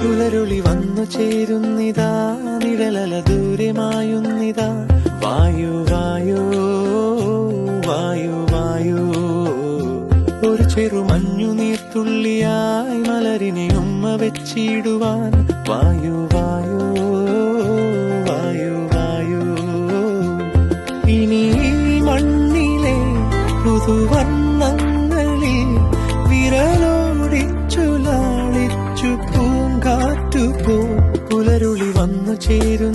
പുലരുളി വന്നു ചേരുന്നിതാ, നിഴലല ദൂരെ മായുന്നിതാ. വായു വായോ വായു വായോ, ഒരു ചെറുമഞ്ഞു നീർത്തുള്ളിയായി മലരിനെ ഉമ്മ വെച്ചിടുവാൻ. വായു വായോ വായു വായോ, ഇനി മണ്ണിലെ പുതുവർണ്ണങ്ങളിൽ വിരലോടിച്ചു ലാളിച്ചു പൂങ്കാറ്റുപോ. പുലരുളി വന്നു ചേരു